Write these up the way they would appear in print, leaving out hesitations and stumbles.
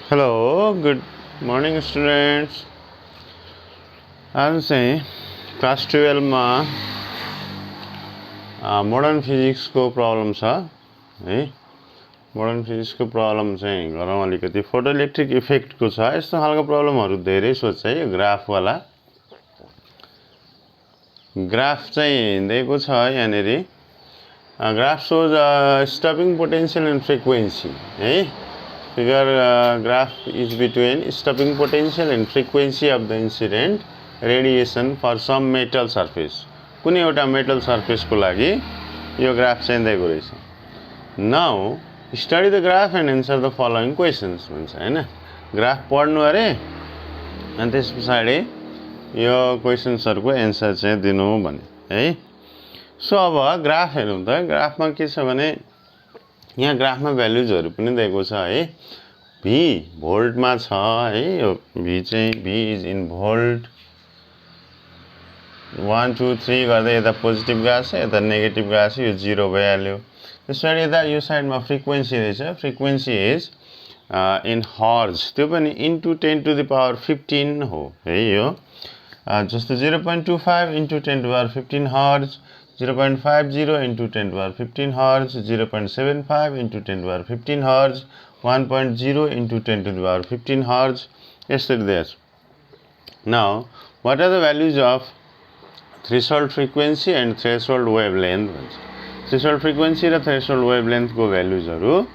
Hello, good morning students. आज चाहिँ class 12 मा मोडर्न फिजिक्स को प्रब्लम छ है। मोडर्न फिजिक्स को प्रब्लम चाहिँ गरौँ अलिकति फोटोइलेक्ट्रिक इफेक्ट को छ। यस्तो खालको प्रब्लमहरु धेरै सोध्छ है। यो ग्राफ वाला ग्राफ चाहिँ दिएको छ यहाँनेरि। Graph shows stopping potential and frequency है। Figure graph is between stopping potential and frequency of the incident radiation for some metal surface. कुनै एउटा मेटल सर्फेस को लागि यो ग्राफ चाहिँ दिएको रहेछ। Now study the graph and answer the following questions भन्छ हैन। ग्राफ पढ्नु अरे अनि त्यसपछि यो क्वेशन्सहरुको एन्सर चाहिँ दिनु भने है। सो अब ग्राफ हेरौँ त। ग्राफमा के छ भने यहाँ ग्राफमा भ्यालुजहरु पनि दिएको छ है। v भोल्टमा छ है। यो v चाहिँ v इज इन भोल्ट। 1 2 3 गर्दै यता पोजिटिभ गएको छ यता नेगेटिभ गएको छ। यो 0 भइहाल्यो। त्यसपछि यता यो साइडमा फ्रिक्वेन्सी रहेछ। Frequency is in hertz. त्यो पनि इन्टु 10 टु द पावर 15 हो है। यो जस्तो 0.25 into 10 to the power 15 hertz, 0.50 into 10 to the power 15 hertz, 0.75 into 10 to the power 15 hertz, 1.0 into 10 to the power 15 hertz. Yesterday there. Now, what are the values of threshold frequency and threshold wavelength? Threshold frequency and threshold wavelength को values हरु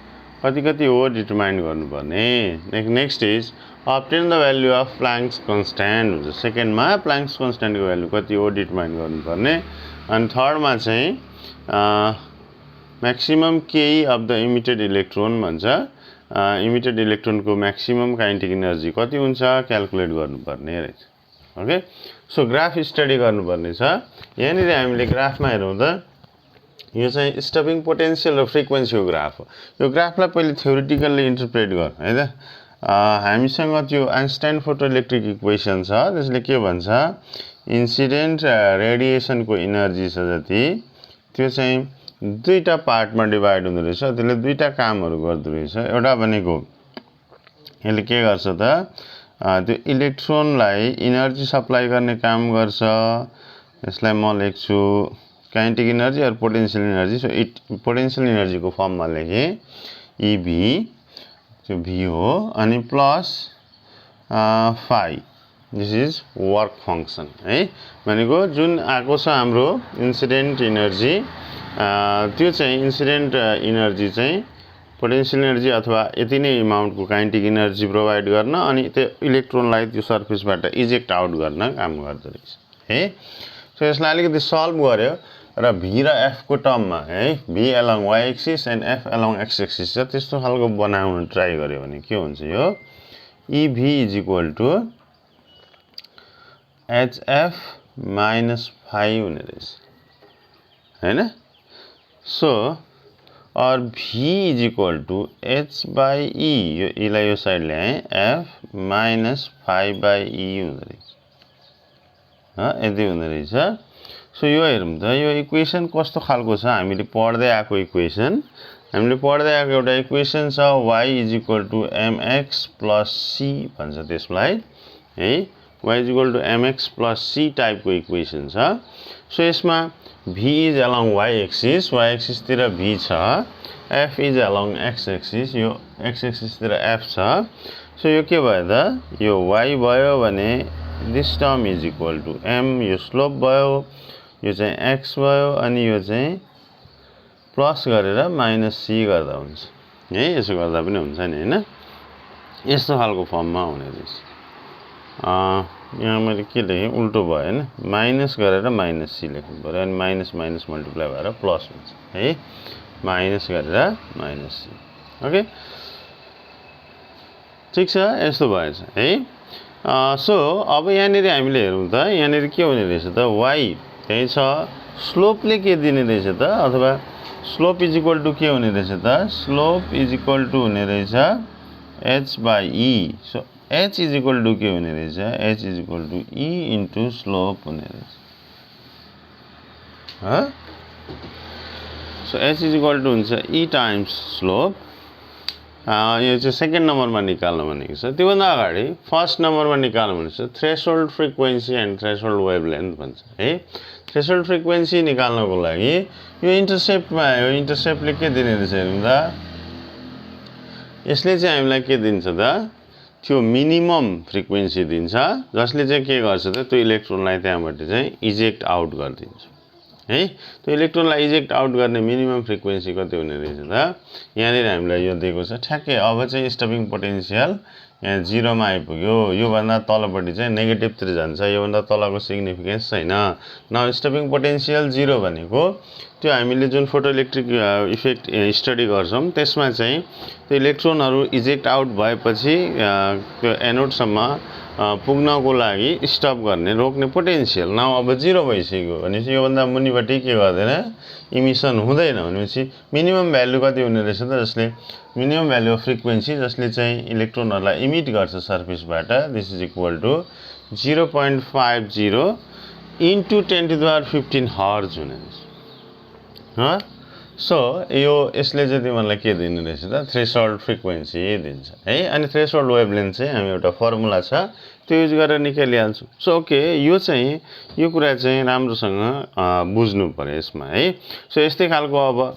कति हो determine गर्नुपर्ने। Next is obtain the value of Planck's constant. Second मा Planck's constant को value कति हो determine गर्नुपर्ने। And third मा चाहिँ maximum Ke of the emitted electron भन्छ। emitted electron को maximum kinetic energy कति हुन्छ क्याल्कुलेट गर्नुपर्ने रहेछ। ओके। सो ग्राफ स्टडी गर्नुपर्ने छ। यहाँनिर हामीले ग्राफमा हेरौँ त। यो चाहिँ स्टपिङ पोटेन्शियल र फ्रिक्वेन्सी को ग्राफ हो। यो ग्राफलाई पहिले थ्योरेटिकली इन्टरप्रेट गर है त। हामीसँग त्यो आइन्स्टाइन फोटोइलेक्ट्रिक इक्वेसन छ। त्यसले के भन्छ इन्सिडेन्ट रेडिएसन को एनर्जी छ जति त्यो चाहिँ दुईटा पार्टमा डिभाइड हुँदो रहेछ। त्यसले दुईटा कामहरु गर्दो रहेछ। एउटा भनेको यसले के गर्छ त त्यो इलेक्ट्रोनलाई एनर्जी सप्लाई गर्ने काम गर्छ। यसलाई म लेख्छु काइनेटिक एनर्जी और potential energy. So it potential energy को फर्ममा लेखे EB त्यो V हो अनि plus phi this is work function है। भनेको जुन आको छ हाम्रो इन्सिडेन्ट एनर्जी त्यो चाहिँ इन्सिडेन्ट एनर्जी चाहिँ पोटेन्शियल एनर्जी अथवा यति नै अमाउन्ट को काइनेटिक एनर्जी प्रोवाइड गर्न अनि त्यो इलेक्ट्रोनलाई त्यो सर्फेसबाट इजेक्ट आउट गर्न काम गर्दो रहेछ है। सो यसलाई अलिकति सल्भ गर्यो र v र f को टर्ममा है v along y axis and f along x axis छ त्यस्तो खालको बनाउन ट्राई गर्यो भने के हुन्छ यो EV is equal to HF minus phi हुने रहेछ हैन। सो और V is equal to H by E यो E लाई यो साइड ल्याए F minus phi by E हुँदो रहेछ। यति हुँदो रहेछ। सो यो हेरौँ त यो इक्वेसन कस्तो खालको छ। हामीले पढ्दै आएको इक्वेसन हामीले पढ्दै आएको एउटा इक्वेसन छ y is equal to mx plus c भन्छ त्यसलाई है। y is equal to mx plus c type को इक्वेसन छ। सो यसमा v is along y axis तिर v छ, f is along x axis यो x axis तिर f छ। सो यो के भयो त यो y भयो भने this term is equal to m यो स्लोप भयो यो चाहिँ x भयो अनि यो चाहिँ प्लस गरेर माइनस c गर्दा हुन्छ है। यसो गर्दा पनि हुन्छ नि हैन। यस्तो खालको फर्ममा हुने रहेछ। यहाँ मैले के लेखे उल्टो भयो हैन। माइनस गरेर माइनस c लेख्नु पर्यो अनि माइनस माइनस मल्टिप्लाई भएर प्लस हुन्छ है। माइनस गरेर माइनस c। ओके ठीक छ यस्तो भएछ है। सो अब यहाँनेरि हामीले हेरौँ त यहाँनेरि के हुने रहेछ त y त्यही छ। स्लोपले के दिने रहेछ त अथवा स्लोप इज इक्वल टु के हुने रहेछ त स्लोप इज इक्वल टु हुने रहेछ h by e। So h is equal to के हुने रहेछ h is equal to e into slope हुने रहेछ ह। So h is equal to हुन्छ e टाइम्स स्लोप यो चाहिँ सेकेन्ड नम्बरमा निकाल्नु भनेको छ। त्योभन्दा अगाडि फर्स्ट नम्बरमा निकाल्नु भनेको छ threshold frequency and threshold wavelength भन्छ है। थ्रेसोल्ड फ्रिक्वेन्सी निकाल्नको लागि यो इन्टरसेप्टमा आयो। इन्टरसेप्टले के दिने रहेछ भन्दा यसले चाहिँ हामीलाई के दिन्छ त त्यो मिनिमम फ्रिक्वेन्सी दिन्छ, जसले चाहिँ के गर्छ त त्यो इलेक्ट्रोनलाई त्यहाँबाट चाहिँ इजेक्ट आउट गरिदिन्छ है। त्यो इलेक्ट्रोनलाई इजेक्ट आउट गर्ने मिनिमम फ्रिक्वेन्सी कति हुने रहेछ त यहाँनिर हामीलाई यो दिएको छ ठ्याक्कै। अब चाहिँ स्टपिङ पोटेन्सियल यहाँ 0 मा आइपुग्यो। योभन्दा तलपट्टि चाहिँ नेगेटिभतिर जान्छ, योभन्दा तलको सिग्निफिकेन्स छैन। न स्टपिङ पोटेन्सियल 0 भनेको त्यो हामीले जुन फोटोइलेक्ट्रिक इफेक्ट स्टडी गर्छौँ त्यसमा चाहिँ त्यो इलेक्ट्रोनहरू इजेक्ट आउट भएपछि त्यो एनोडसम्म पुग्नको लागि स्टप गर्ने रोक्ने पोटेन्सियल न अब 0 भइसक्यो भनेपछि योभन्दा मुनिपट्टि के गर्दैन इमिसन हुँदैन। भनेपछि मिनिमम भ्यालु कति हुने रहेछ त जसले मिनिमम भ्यालु अफ फ्रिक्वेन्सी जसले चाहिँ इलेक्ट्रोनहरूलाई इमिट गर्छ सर्फेसबाट this is equal to 0.50 into 10⁻15 hertz हुने रहेछ। सो यो यसले चाहिँ तिमीहरूलाई के दिने रहेछ त थ्रेसोल्ड फ्रिक्वेन्सी दिन्छ है। अनि थ्रेसोल्ड वेभलेन्थ चाहिँ हामी एउटा फर्मुला छ त्यो युज गरेर निकालिहाल्छौँ। सो ओके यो कुरा चाहिँ राम्रोसँग बुझ्नु पर्यो यसमा है। सो यस्तै खालको अब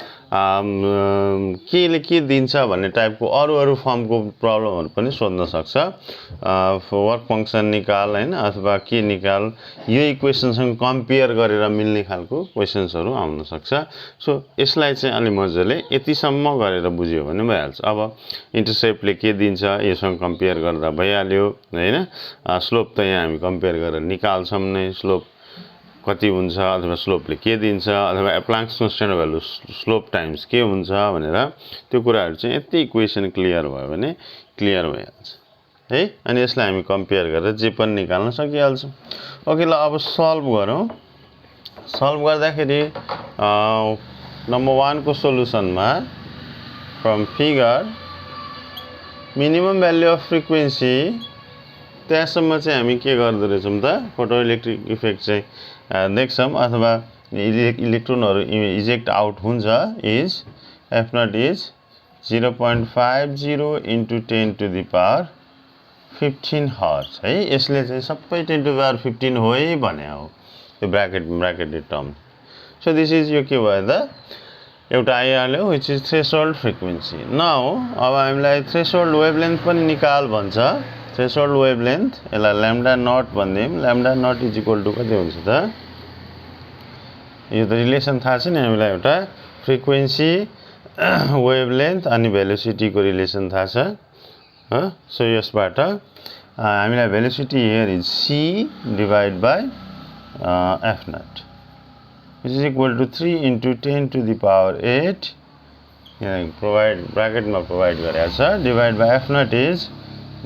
के दिन्छ भन्ने टाइपको अरू फर्मको प्रब्लमहरू पनि सोध्न सक्छ। वर्क फङ्सन निकाल हैन अथवा के निकाल यो इक्वेसनसँग कम्पेयर गरेर मिल्ने खालको क्वेसन्सहरू आउन सक्छ। सो यसलाई चाहिँ अलि मजाले यतिसम्म गरेर बुझ्यो भने भइहाल्छ। अब इन्टरसेप्टले के दिन्छ योसँग कम्पेयर गर्दा भइहाल्यो हैन। स्लोप त यहाँ हामी कम्पेयर गरेर निकाल्छौँ नै, स्लोप कति हुन्छ अथवा स्लोपले के दिन्छ अथवा प्लाङ्क्स कन्स्ट्यान्ट भ्यालु स्लोप टाइम्स के हुन्छ भनेर त्यो कुराहरू चाहिँ यति इक्वेसन क्लियर भयो भने क्लियर भइहाल्छ है। अनि यसलाई हामी कम्पेयर गरेर जे पनि निकाल्न सकिहाल्छौँ। ओके ल अब सल्भ गरौँ। सल्भ गर्दाखेरि नम्बर 1 को सोलुसनमा from figure minimum value of frequency त्यहाँसम्म चाहिँ हामी के गर्दो रहेछौँ त फोटोइलेक्ट्रिक इफेक्ट चाहिँ देख्छौँ अथवा इलेक्ट्रोनहरू इजेक्ट आउट हुन्छ is f naught is 0.50 into 10⁻15 hertz है। यसले चाहिँ सबै 10⁻15 हो है भने हो त्यो bracketed term. So this is यो के भयो त एउटा आइहाल्यो which is threshold frequency. Now अब हामीलाई थ्रेसोल्ड वेभलेन्थ पनि निकाल भन्छ। थ्रेसोल्ड वेभलेन्थ यसलाई ल्याम्डा नट भनिदिउँ। Lambda naught is equal to कति हुन्छ त यो त रिलेसन थाहा छ नि हामीलाई एउटा फ्रिक्वेन्सी वेभलेन्थ अनि भेलोसिटीको रिलेसन थाहा छ। सो यसबाट हामीलाई velocity here is c divide by f naught which is equal to 3 into 10⁸ यहाँ ब्राकेटमा प्रोभाइड गरेको छ divide by f naught is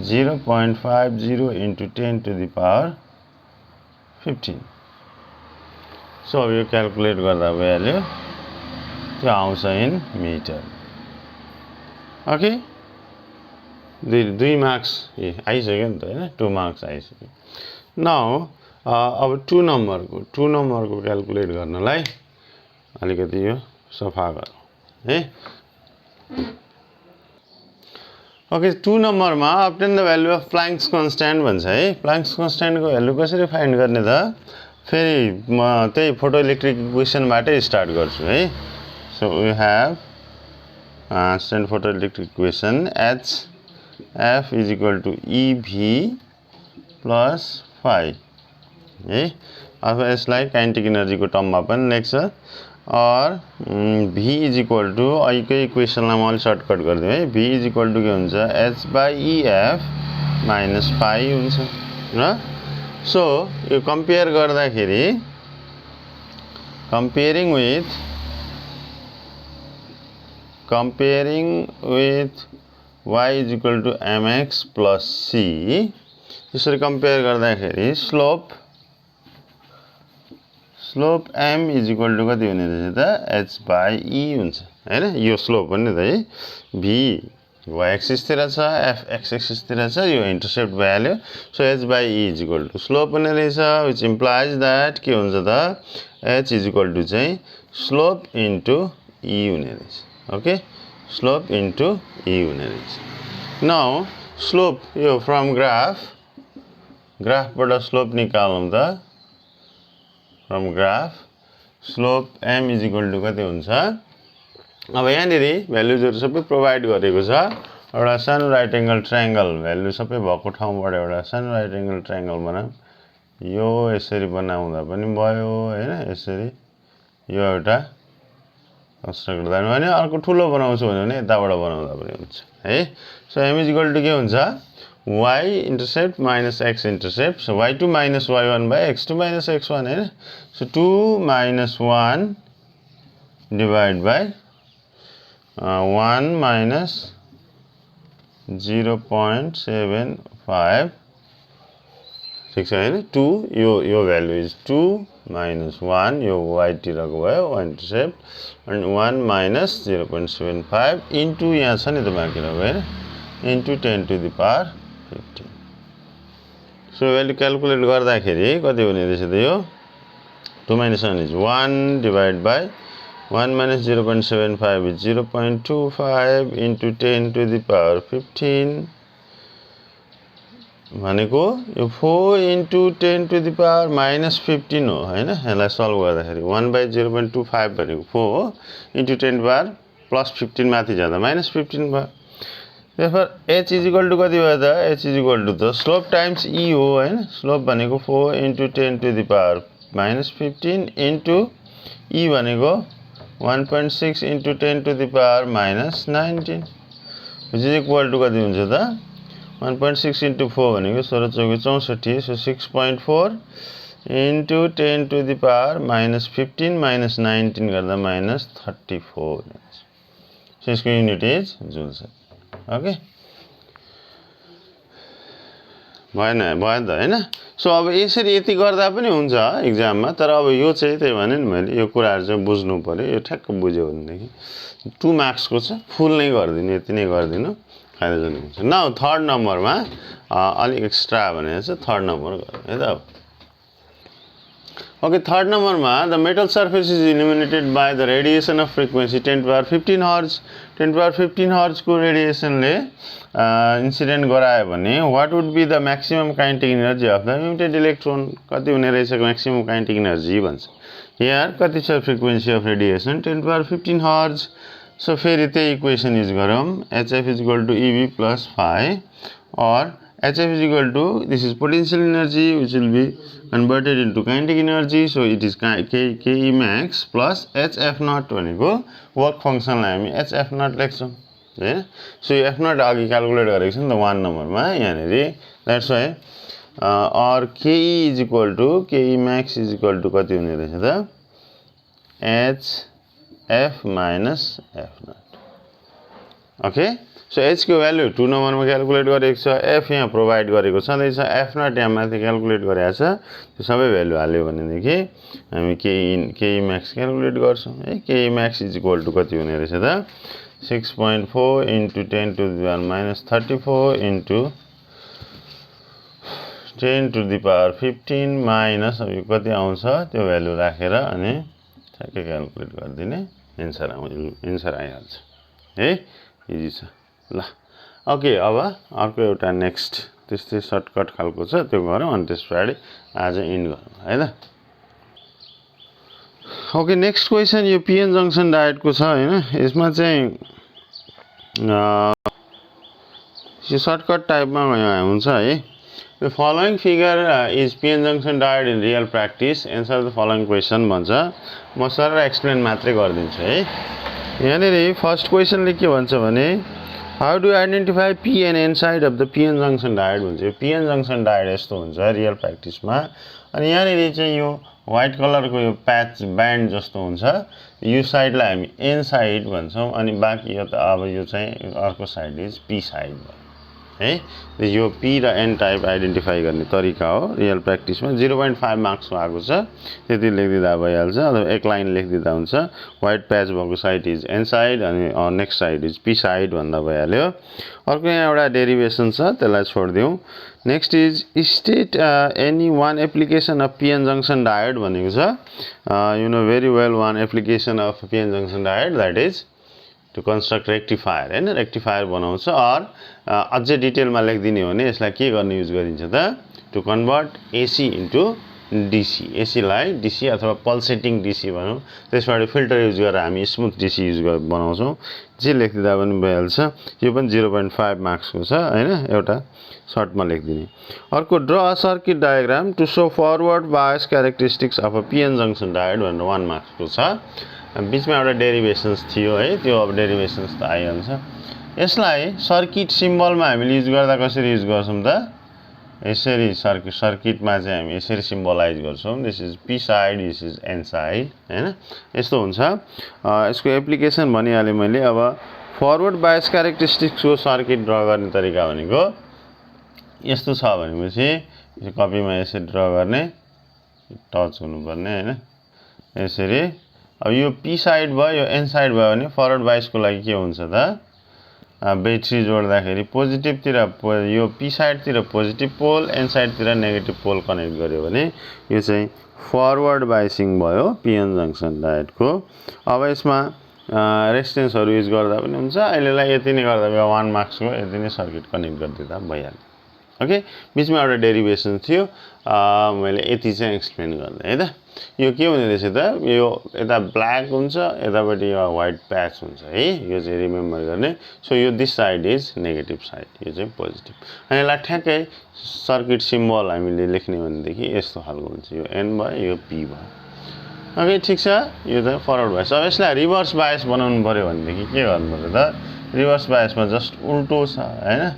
0.50 into 10⁻15। So अब यो क्यालकुलेट गर्दा भइहाल्यो त्यो आउँछ इन मिटर। ओके दुई मार्क्स आइसक्यो नि त हैन 2 मार्क्स आइसक्यो। नाउ अब 2 नम्बरको क्यालकुलेट गर्नलाई अलिकति यो सफा गरौँ है। ओके 2 नम्बरमा obtain the value of Planck's constant भन्छ है। प्लाङ्क्स कन्स्ट्यान्टको भ्यालु कसरी फाइन्ड गर्ने त फेरि म त्यही फोटोइलेक्ट्रिक इक्वेसनबाटै स्टार्ट गर्छु है। So we have stand photoelectric equation H F is equal to E V plus phi है अथवा यसलाई काइनेटिक एनर्जीको टर्ममा पनि लेख्छ और भी इज इक्वल टु अहिलेकै इक्वेसनलाई म अलिक सर्टकट गरिदिउँ है। भी इज इक्वल टु के हुन्छ h by e f minus phi हुन्छ र। सो यो कम्पेयर गर्दाखेरि comparing with y is equal to mx plus c यसरी कम्पेयर गर्दाखेरि slope m is equal to कति हुने रहेछ त h बाई e हुन्छ हैन। यो स्लोप हो नि त है। v y एक्सिसतिर छ f x एक्सिसतिर छ यो इन्टरसेप्ट भइहाल्यो। So h by e is equal to slope हुने रहेछ विच इम्प्लाइज द्याट के हुन्छ त h इज इक्वल टु चाहिँ स्लोप इन्टु e हुने रहेछ। ओके स्लोप इन्टु ई हुने रहेछ नाउ स्लोप यो फ्रम ग्राफबाट स्लोप निकालौँ त from graph slope m is equal to कति हुन्छ अब यहाँनिर भ्यालुजहरू सबै प्रोभाइड गरेको छ एउटा सानो राइट एङ्गल ट्रायङ्गल भ्यालु सबै भएको ठाउँबाट एउटा सानो राइट एङ्गल ट्रायङ्गल बनाऊँ यो यसरी बनाउँदा पनि भयो हैन यसरी यो एउटा कन्स्ट्रक्ट गर्दा पनि अर्को ठुलो बनाउँछु भने यताबाट बनाउँदा पनि हुन्छ है so m is equal to के हुन्छ y intercept minus x intercept so y2 minus y1 by x2 minus x1 हैन so 2 minus 1 divided by 1 minus 0.75 ठीक छ हैन 2 यो भ्यालु इज 2 minus 1 यो y तिरको भयो y intercept and 1 minus 0.75 into यहाँ छ नि त बाँकी रहेको हैन into 10 to the power 15 so value calculate गर्दाखेरि कति हुने रहेछ त यो 2 minus 1 is 1 divided by 1 minus 0.75 is 0.25 into 10 to the power 15 भनेको यो 4 into 10 to the power minus 15 हो हैन यसलाई सल्भ गर्दाखेरि 1 by 0.25 भनेको 4 हो into 10 to the power plus 15 माथि जाँदा minus 15 भयो therefore h is equal to कति भयो त h is equal to the slope times e हो हैन slope भनेको 4 into 10 to the power minus 15 into e भनेको 1.6 into 10 to the power minus 19 which is equal to कति हुन्छ त 1.6 into 4 भनेको 16 चौके 64 so 6.4 into 10 to the power minus 15 minus 19 गर्दा minus 34 so यसको युनिट इज जुल छ ओके भयो त हैन सो अब यसरी यति गर्दा पनि हुन्छ एक्जाममा तर अब यो चाहिँ त्यही भने नि मैले यो कुराहरु चाहिँ बुझ्नु पर्यो यो ठ्याक्क बुझ्यो भनेदेखि 2 मार्क्स को छ फुल नै गर्दिनु यति नै गर्दिनु फाइदाजनक हुन्छ नाउ थर्ड नम्बरमा अलि एक्स्ट्रा भनेको छ थर्ड नम्बर गरौँ है त Okay, third number ma, the metal surface is illuminated by the radiation of frequency 10 to the power 15 hertz. 10 to the power 15 hertz को radiation ले incident गरायो भने what would be the maximum kinetic energy of the emitted electron? कति हुने रहेछ maximum kinetic energy भन्छ. Here कति छ frequency of radiation 10 to the power 15 hertz. So फेरि त्यही equation use गरौँ HF is equal to EV plus phi or HF is equal to this is potential energy which will be converted into kinetic energy so it is Ke max plus HF naught भनेको work function लाई हामी HF naught लेख्छौं हैन so यो F naught अघि calculate गरेको छ नि त 1 नम्बरमा यहाँनेरि that's why or Ke is equal to Ke max is equal to कति हुने रहेछ त HF minus F naught okay so h को भ्यालु 2 नम्बरमा क्याल्कुलेट गरेको छ f यहाँ प्रोवाइड गरेको छँदै छ f नट यहाँ माथि क्याल्कुलेट गरेको छ त्यो सबै भ्यालु हाल्यो भने देखि हामी ke max क्याल्कुलेट गर्छौं है ke max is equal to कति हुने रहेछ त 6.4 into 10 to the power minus 34 into 10 to the power 15 minus अब यो कति आउँछ त्यो भ्यालु राखेर अनि ठ्याक्कै क्याल्कुलेट गर्दिने आन्सर आइहाल्छ है इजी छ ल ओके अब अर्को एउटा नेक्स्ट त्यस्तै सर्टकट खालको छ त्यो गरौँ अनि त्यसपछि आज इन्ड गरौँ है त ओके नेक्स्ट क्वेशन यो पीएन जंक्सन डायोडको छ हैन यसमा चाहिँ यो सर्टकट टाइपमा हुन्छ है The following figure is PN junction diode in real practice. Answer the following question भन्छ म सर एक्सप्लेन मात्रै गर्दिन्छु है यहाँनेरि फर्स्ट क्वेशनले के भन्छ भने How do you identify PN inside of the PN junction diode भन्छ यो PN junction diode यस्तो हुन्छ रियल प्र्याक्टिसमा अनि यहाँनेरि चाहिँ यो व्हाइट कलरको यो प्याच ब्यान्ड जस्तो हुन्छ यो साइडलाई हामी एन साइड भन्छौं अनि बाकी यो त अब यो चाहिँ अर्को साइड इज पी साइड है यो पी र एन टाइप आइडेन्टिफाई गर्ने तरिका हो रियल प्र्याक्टिसमा 0.5 मार्क्स आएको छ त्यति लेखिदिदा भइहाल्छ अथवा एक लाइन लेखिदिदा हुन्छ व्हाइट प्याच भएको साइड इज एन साइड अनि next side is P side भन्दा भइहाल्यो अर्को यहाँ एउटा डेरिभेसन छ त्यसलाई छोड्दियौ next is state any one application of PN junction diode भनेको छ you know very well one application of PN junction diode that is to construct rectifier हैन रेक्टिफायर बनाउँछ अर अझै डिटेलमा लेख्दिने हो भने यसलाई के गर्न युज गरिन्छ त to convert AC into DC AC लाई डीसी अथवा पल्सेटिङ डीसी भनौँ त्यसबाट फिल्टर युज गरेर हामी स्मुथ डीसी युज गरेर बनाउँछौँ जे लेख्दिदा पनि भइहाल्छ यो पनि 0.5 मार्क्सको छ हैन एउटा सर्टमा लेख्दिने अर्को draw a circuit diagram to show forward bias characteristics of a PN junction diode भनेर 1 मार्क्सको छ बीचमा एउटा डेरिभेसन्स थियो है त्यो अब डेरिभेसन्स त आइहाल्छ यसलाई सर्किट सिम्बलमा हामीले युज गर्दा कसरी युज गर्छौं त यसरी सर्किटमा चाहिँ हामी यसरी सिम्बलाइज गर्छौं this is P side this is N side हैन यस्तो हुन्छ यसको एप्लिकेसन भनिहाले मैले अब फरवर्ड बायस क्यारेक्टरिस्टिक्सको सर्किट ड्र गर्ने तरिका भनेको यस्तो छ भनेपछि यो कपीमा यसरी ड्र गर्ने टच हुनुपर्ने हैन यसरी अब यो पी साइड भयो यो एन साइड भयो भने फरवर्ड बायसको लागि के हुन्छ त ब्याट्री जोड्दाखेरि पोजिटिभ तिर यो पी साइड तिर पोजिटिभ पोल एन साइड तिर नेगेटिभ पोल कनेक्ट गर्यो भने यो चाहिँ फरवर्ड बायसिङ भयो पीएन जंक्सन डायोडको अब यसमा रेजिस्टेन्सहरु युज गर्दा पनि हुन्छ अहिलेलाई यति नै गर्दा भयो 1 मार्क्सको यति नै सर्किट कनेक्ट गर्दिदा भइहाल्यो ओके बीचमा एउटा डेरिभेसन थियो मैले यति चाहिँ एक्सप्लेन गर्दै है त यो के हुने रहेछ त यो यता ब्ल्याक हुन्छ यतापटि यो व्हाइट प्याच हुन्छ है यो चाहिँ रिमेम्बर गर्ने सो यो this side is negative side यो चाहिँ पोजिटिभ अनि यसलाई ठ्याक्कै सर्किट सिम्बल हामीले लेख्ने भनेदेखि यस्तो खालको हुन्छ यो एन भयो यो पी भयो ओके ठीक छ यो त फरवर्ड बायस अब यसलाई रिभर्स बायस बनाउनु पर्यो भनेदेखि के गर्नु पर्यो त रिभर्स बायसमा जस्ट उल्टो छ हैन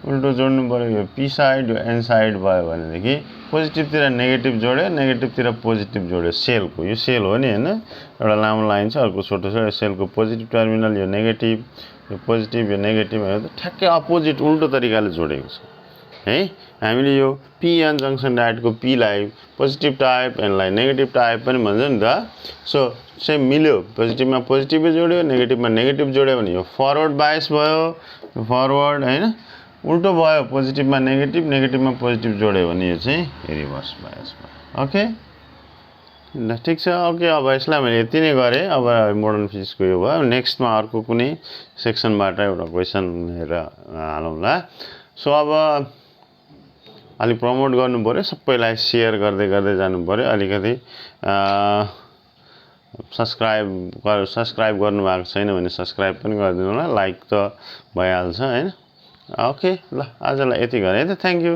उल्टो जोड्नु पर्यो यो पी साइड यो एन साइड भयो भनेदेखि पोजिटिभ तिर नेगेटिभ जोड्यो नेगेटिभ तिर पोजिटिभ जोड्यो सेलको यो सेल हो नि हैन एउटा लामो लाइन छ अर्को छोटो छ यो सेलको पोजिटिभ टर्मिनल यो नेगेटिभ यो पोजिटिभ यो नेगेटिभ हो त ठ्याक्कै अपोजिट उल्टो तरिकाले जोडेको छ है हामीले यो पीएन जंक्सन डायोडको पी लाई पोजिटिभ टाइप एन लाई नेगेटिभ टाइप पनि भन्छ नि त सो सेम मिल्यो पोजिटिभमा पोजिटिभ जोड्यो नेगेटिभमा नेगेटिभ जोड्यो भने यो फरवर्ड बायस भयो फरवर्ड हैन उल्टो भयो पोजिटिभमा नेगेटिभ नेगेटिभमा पोजिटिभ जोड्यो भने यो चाहिँ रिभर्स बायस भयो ओके ल ठीक छ ओके अब यसलाई मैले यति नै गरे अब मोडर्न फिजिक्सको यो भयो नेक्स्टमा अर्को कुनै सेक्सनबाट एउटा क्वेशन हेरेर हालौँला सो अब अलि प्रमोट गर्नु पर्यो सबैलाई शेयर गर्दै गर्दै जानु पर्यो अलिकति सब्स्क्राइब गर्नु भएको छैन भने सब्स्क्राइब पनि गरिदिनु होला लाइक त भइहाल्छ हैन ओके ल आजलाई यति गरे है त थ्यांक यू